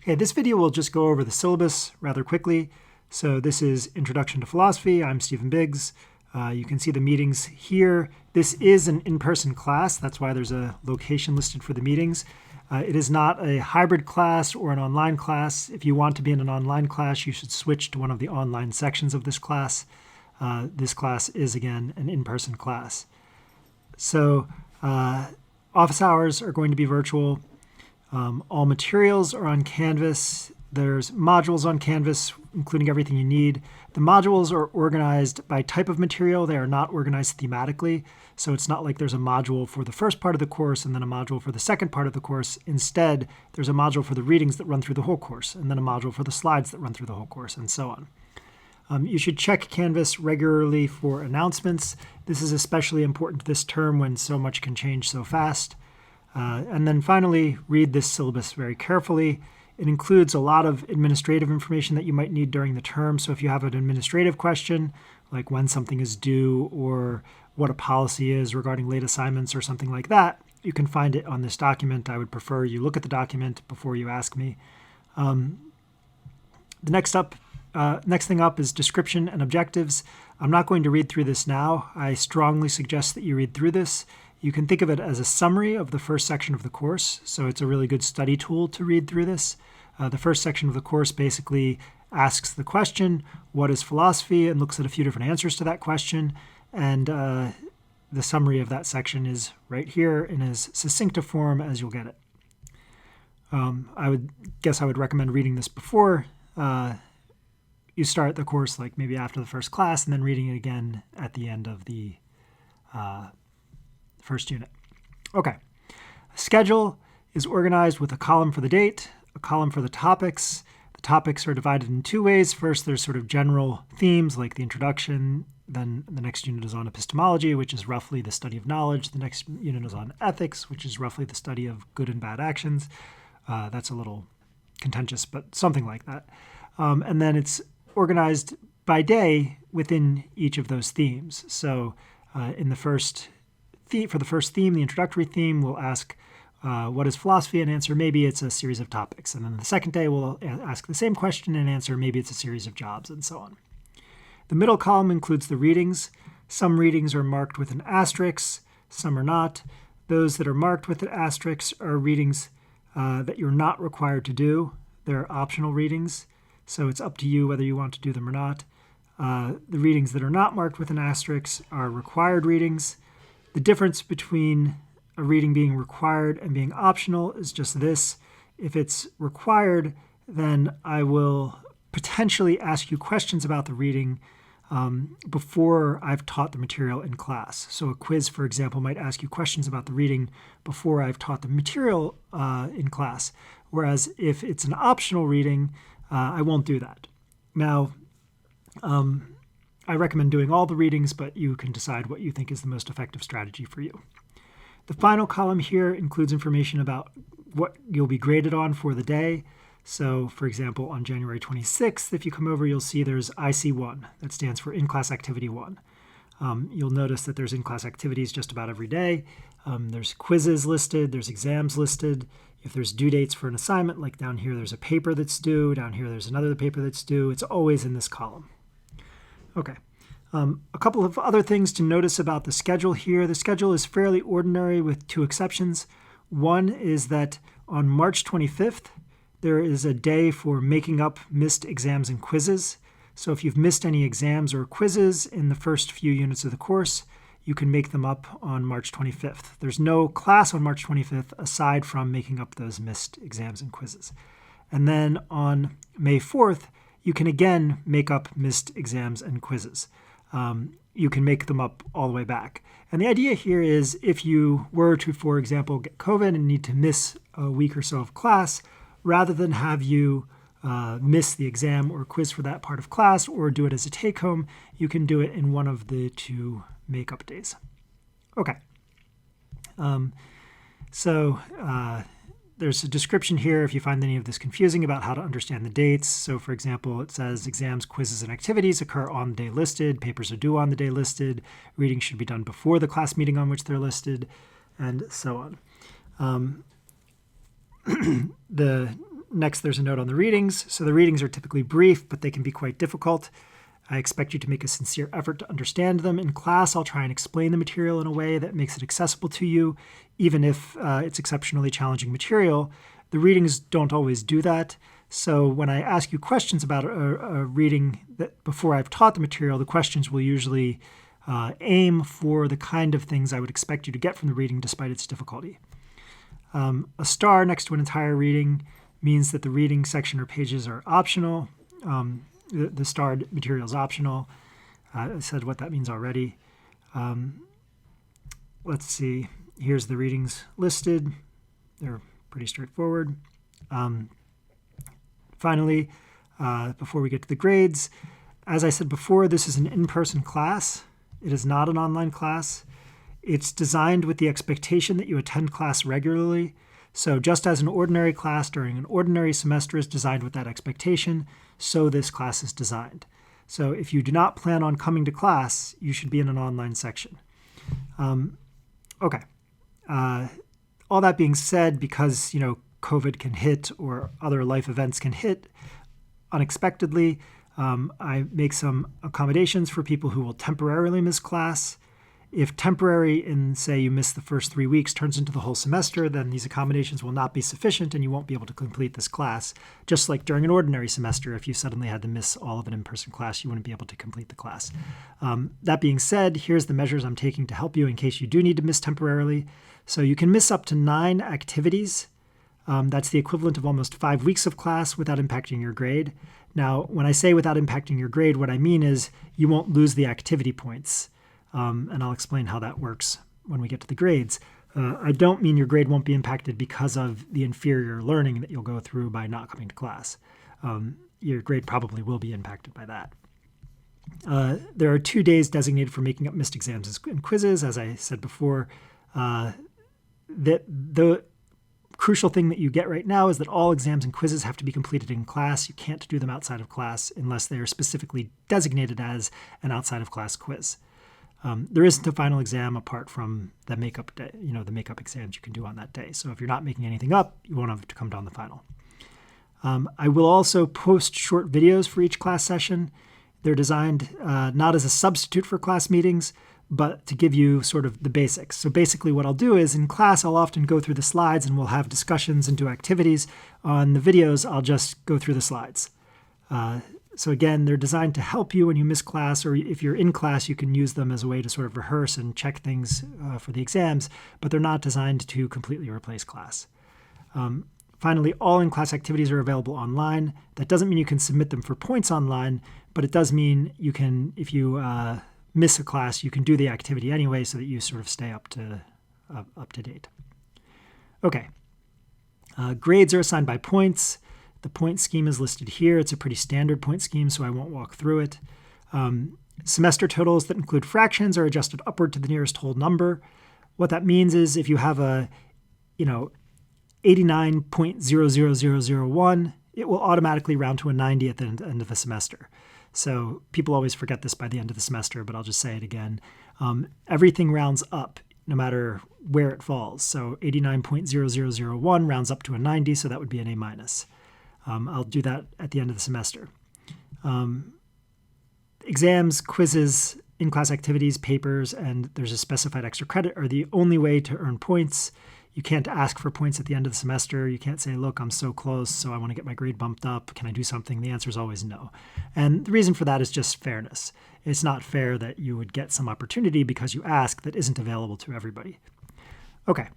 Okay, this video will just go over the syllabus rather quickly. So this is Introduction to Philosophy. I'm Stephen Biggs. You can see the meetings here. This is an in-person class. That's why there's a location listed for the meetings. It is not a hybrid class or an online class. If you want to be in an online class, you should switch to one of the online sections of this class. This class is, again, an in-person class. So office hours are going to be virtual. All materials are on Canvas. There's modules on Canvas, including everything you need. The modules are organized by type of material. They are not organized thematically. So it's not like there's a module for the first part of the course and then a module for the second part of the course. Instead, there's a module for the readings that run through the whole course, and then a module for the slides that run through the whole course, and so on. You should check Canvas regularly for announcements. This is especially important this term when so much can change so fast. And then finally, read this syllabus very carefully. It includes a lot of administrative information that you might need during the term. So if you have an administrative question, like when something is due or what a policy is regarding late assignments or something like that, you can find it on this document. I would prefer you look at the document before you ask me. The next thing up is description and objectives. I'm not going to read through this now. I strongly suggest that you read through this. You can think of it as a summary of the first section of the course, so it's a really good study tool to read through this. The first section of the course basically asks the question, what is philosophy, and looks at a few different answers to that question, and the summary of that section is right here in as succinct a form as you'll get it. I would recommend reading this before you start the course, like maybe after the first class, and then reading it again at the end of the first unit. Okay. Schedule is organized with a column for the date, a column for the topics. The topics are divided in two ways. First, there's sort of general themes like the introduction. Then the next unit is on epistemology, which is roughly the study of knowledge. The next unit is on ethics, which is roughly the study of good and bad actions. That's a little contentious, but something like that. And then it's organized by day within each of those themes. So for the first theme, the introductory theme, we'll ask what is philosophy and answer maybe it's a series of topics. And then the second day we'll ask the same question and answer maybe it's a series of jobs, and so on. The middle column includes the readings. Some readings are marked with an asterisk, some are not. Those that are marked with an asterisk are readings that you're not required to do. They're optional readings, so it's up to you whether you want to do them or not. The readings that are not marked with an asterisk are required readings. The difference between a reading being required and being optional is just this. If it's required, then I will potentially ask you questions about the reading before I've taught the material in class. So a quiz, for example, might ask you questions about the reading before I've taught the material in class. Whereas if it's an optional reading, I won't do that. Now, I recommend doing all the readings, but you can decide what you think is the most effective strategy for you. The final column here includes information about what you'll be graded on for the day. So, for example, on January 26th, if you come over, you'll see there's IC1. That stands for In-Class Activity 1. You'll notice that there's in-class activities just about every day. There's quizzes listed. There's exams listed. If there's due dates for an assignment, like down here, there's a paper that's due. Down here, there's another paper that's due. It's always in this column. Okay. A couple of other things to notice about the schedule here. The schedule is fairly ordinary with two exceptions. One is that on March 25th, there is a day for making up missed exams and quizzes. So if you've missed any exams or quizzes in the first few units of the course, you can make them up on March 25th. There's no class on March 25th aside from making up those missed exams and quizzes. And then on May 4th, you can again make up missed exams and quizzes. You can make them up all the way back. And the idea here is if you were to, for example, get COVID and need to miss a week or so of class, rather than have you miss the exam or quiz for that part of class or do it as a take-home, you can do it in one of the two make-up days. Okay. There's a description here if you find any of this confusing about how to understand the dates. So for example, it says exams, quizzes, and activities occur on the day listed. Papers are due on the day listed. Reading should be done before the class meeting on which they're listed, and so on. The Next, there's a note on the readings. So the readings are typically brief, but they can be quite difficult. I expect you to make a sincere effort to understand them. In class, I'll try and explain the material in a way that makes it accessible to you, even if it's exceptionally challenging material. The readings don't always do that. So when I ask you questions about a reading that before I've taught the material, the questions will usually aim for the kind of things I would expect you to get from the reading despite its difficulty. A star next to an entire reading means that the reading section or pages are optional. The starred material is optional. I said what that means already. Let's see. Here's the readings listed. They're pretty straightforward. Finally, before we get to the grades, as I said before, this is an in-person class. It is not an online class. It's designed with the expectation that you attend class regularly. So just as an ordinary class during an ordinary semester is designed with that expectation, so this class is designed. So if you do not plan on coming to class, you should be in an online section. Okay. All that being said, because, COVID can hit or other life events can hit unexpectedly, I make some accommodations for people who will temporarily miss class. If temporary in, say, you miss the first 3 weeks turns into the whole semester, then these accommodations will not be sufficient and you won't be able to complete this class. Just like during an ordinary semester, if you suddenly had to miss all of an in-person class, you wouldn't be able to complete the class. That being said, here's the measures I'm taking to help you in case you do need to miss temporarily. So you can miss up to 9 activities. That's the equivalent of almost 5 weeks of class without impacting your grade. Now, when I say without impacting your grade, what I mean is you won't lose the activity points. And I'll explain how that works when we get to the grades. I don't mean your grade won't be impacted because of the inferior learning that you'll go through by not coming to class. Your grade probably will be impacted by that. There are 2 days designated for making up missed exams and quizzes. As I said before, the crucial thing that you get right now is that all exams and quizzes have to be completed in class. You can't do them outside of class unless they are specifically designated as an outside of class quiz. There isn't a final exam apart from the makeup day, the makeup exams you can do on that day. So if you're not making anything up, you won't have to come down the final. I will also post short videos for each class session. They're designed not as a substitute for class meetings, but to give you sort of the basics. So basically what I'll do is in class, I'll often go through the slides and we'll have discussions and do activities. On the videos, I'll just go through the slides. So again, they're designed to help you when you miss class, or if you're in class, you can use them as a way to sort of rehearse and check things for the exams, but they're not designed to completely replace class. Finally, all in-class activities are available online. That doesn't mean you can submit them for points online, but it does mean you can, if you miss a class, you can do the activity anyway so that you sort of stay up to date. Okay. Grades are assigned by points. The point scheme is listed here. It's a pretty standard point scheme, so I won't walk through it. Semester totals that include fractions are adjusted upward to the nearest whole number. What that means is if you have a, 89.00001, it will automatically round to a 90 at the end of the semester. So people always forget this by the end of the semester, but I'll just say it again. Everything rounds up no matter where it falls. So 89.0001 rounds up to a 90, so that would be an A-. I'll do that at the end of the semester. Exams, quizzes, in-class activities, papers, and there's a specified extra credit are the only way to earn points. You can't ask for points at the end of the semester. You can't say, look, I'm so close, so I want to get my grade bumped up. Can I do something? The answer is always no. And the reason for that is just fairness. It's not fair that you would get some opportunity because you ask that isn't available to everybody. Okay.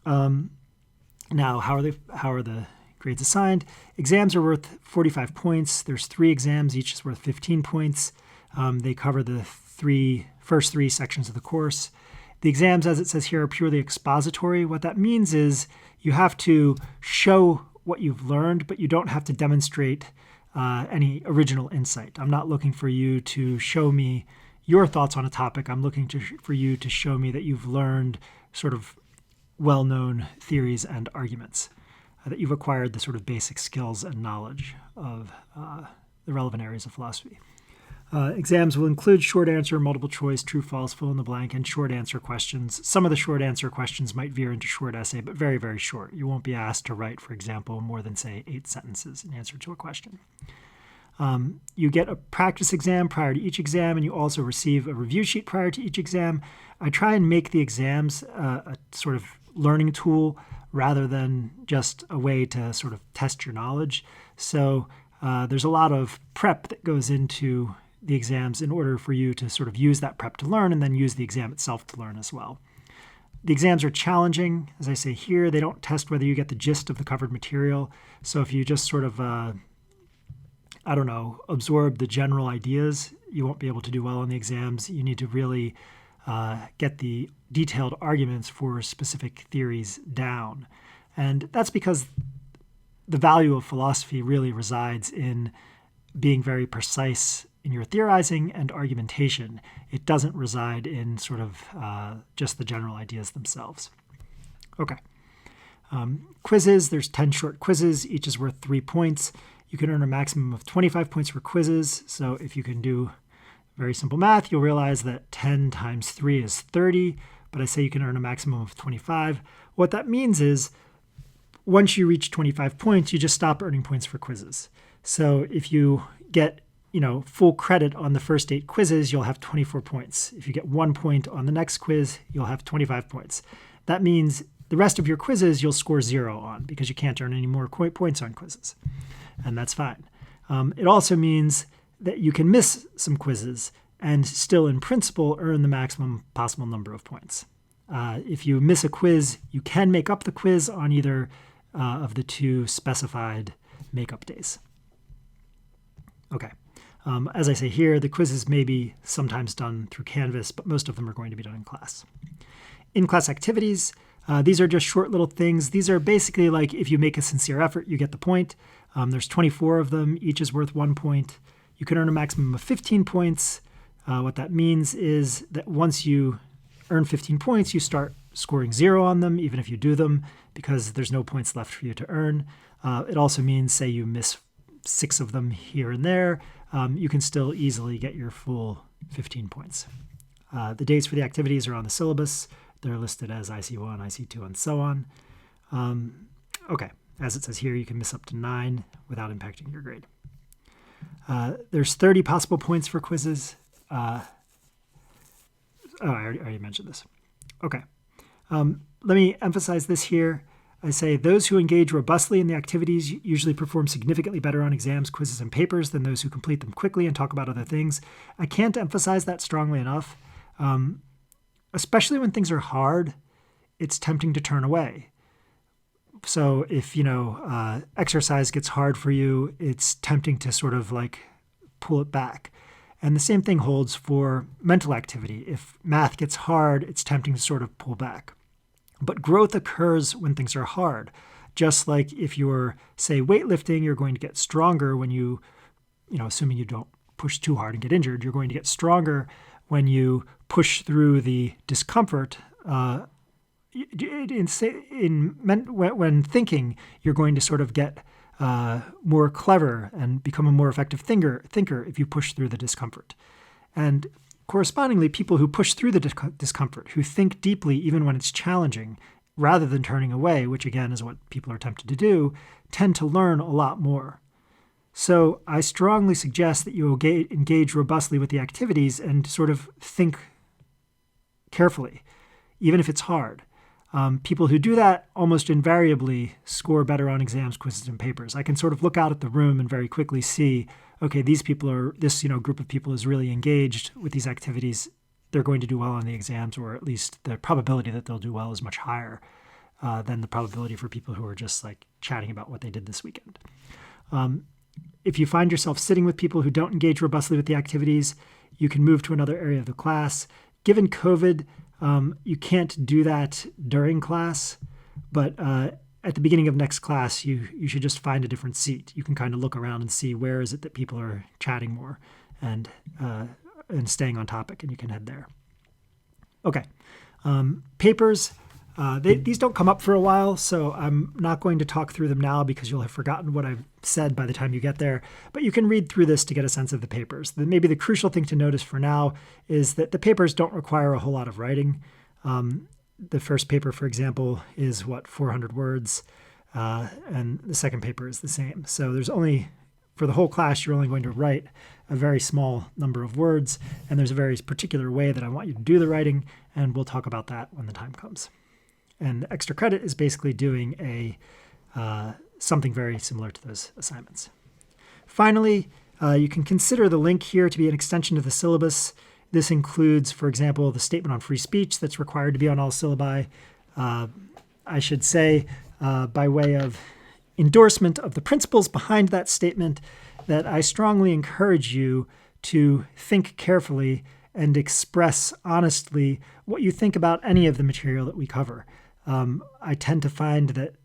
Now, how are the grades assigned? Exams are worth 45 points. There's 3 exams. Each is worth 15 points. They cover the first three sections of the course. The exams, as it says here, are purely expository. What that means is you have to show what you've learned, but you don't have to demonstrate any original insight. I'm not looking for you to show me your thoughts on a topic. I'm looking for you to show me that you've learned sort of well-known theories and arguments, that you've acquired the sort of basic skills and knowledge of the relevant areas of philosophy. Exams will include short answer, multiple choice, true, false, fill in the blank, and short answer questions. Some of the short answer questions might veer into short essay, but very, very short. You won't be asked to write, for example, more than, say, 8 sentences in answer to a question. You get a practice exam prior to each exam, and you also receive a review sheet prior to each exam. I try and make the exams a sort of learning tool rather than just a way to sort of test your knowledge. So there's a lot of prep that goes into the exams in order for you to sort of use that prep to learn and then use the exam itself to learn as well. The exams are challenging. As I say here, they don't test whether you get the gist of the covered material. So if you just sort of, absorb the general ideas, you won't be able to do well on the exams. You need to really get the detailed arguments for specific theories down. And that's because the value of philosophy really resides in being very precise in your theorizing and argumentation. It doesn't reside in sort of just the general ideas themselves. Okay. Quizzes, there's 10 short quizzes. Each is worth 3 points. You can earn a maximum of 25 points for quizzes. So if you can do very simple math, you'll realize that 10 times 3 is 30, but I say you can earn a maximum of 25. What that means is once you reach 25 points, you just stop earning points for quizzes. So if you get full credit on the first 8 quizzes, you'll have 24 points. If you get 1 point on the next quiz, you'll have 25 points. That means the rest of your quizzes you'll score 0 on because you can't earn any more points on quizzes. And that's fine. It also means that you can miss some quizzes and still, in principle, earn the maximum possible number of points. If you miss a quiz, you can make up the quiz on either of the 2 specified makeup days. Okay. As I say here, the quizzes may be sometimes done through Canvas, but most of them are going to be done in class. In-class activities, these are just short little things. These are basically like if you make a sincere effort, you get the point. There's 24 of them. Each is worth 1 point. You can earn a maximum of 15 points. What that means is that once you earn 15 points, you start scoring 0 on them, even if you do them, because there's no points left for you to earn. It also means, say you miss 6 of them here and there, you can still easily get your full 15 points. The dates for the activities are on the syllabus. They're listed as IC1, IC2, and so on. Okay, as it says here, you can miss up to 9 without impacting your grade. There's 30 possible points for quizzes. I already mentioned this. Okay. Let me emphasize this here. I say those who engage robustly in the activities usually perform significantly better on exams, quizzes, and papers than those who complete them quickly and talk about other things. I can't emphasize that strongly enough. Especially when things are hard, it's tempting to turn away. So if, exercise gets hard for you, it's tempting to sort of like pull it back. And the same thing holds for mental activity. If math gets hard, it's tempting to sort of pull back. But growth occurs when things are hard. Just like if you're, say, weightlifting, you're going to get stronger when you assuming you don't push too hard and get injured, you're going to get stronger when you push through the discomfort. When thinking, you're going to sort of get more clever and become a more effective thinker if you push through the discomfort. And correspondingly, people who push through the discomfort, who think deeply even when it's challenging, rather than turning away, which again is what people are tempted to do, tend to learn a lot more. So I strongly suggest that you engage robustly with the activities and sort of think carefully, even if it's hard. People who do that almost invariably score better on exams, quizzes, and papers. I can sort of look out at the room and very quickly see, okay, this group of people is really engaged with these activities. They're going to do well on the exams, or at least the probability that they'll do well is much higher than the probability for people who are just like chatting about what they did this weekend. If you find yourself sitting with people who don't engage robustly with the activities, you can move to another area of the class. Given COVID, you can't do that during class, but at the beginning of next class, you should just find a different seat. You can kind of look around and see where is it that people are chatting more and staying on topic, and you can head there. Okay. Papers. These don't come up for a while, so I'm not going to talk through them now because you'll have forgotten what I've said by the time you get there. But you can read through this to get a sense of the papers. Maybe the crucial thing to notice for now is that the papers don't require a whole lot of writing. The first paper, for example, is 400 words, and the second paper is the same. So there's only, for the whole class, you're only going to write a very small number of words, and there's a very particular way that I want you to do the writing, and we'll talk about that when the time comes. And the extra credit is basically doing something very similar to those assignments. Finally, you can consider the link here to be an extension to the syllabus. This includes, for example, the statement on free speech that's required to be on all syllabi. I should say, by way of endorsement of the principles behind that statement, that I strongly encourage you to think carefully and express honestly what you think about any of the material that we cover. I tend to find that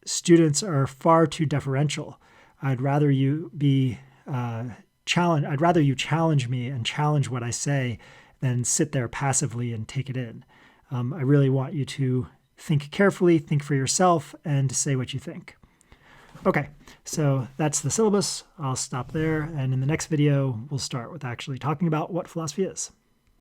students are far too deferential. I'd rather you be challenged. I'd rather you challenge me and challenge what I say than sit there passively and take it in. I really want you to think carefully, think for yourself, and say what you think. Okay, so that's the syllabus. I'll stop there, and in the next video, we'll start with actually talking about what philosophy is.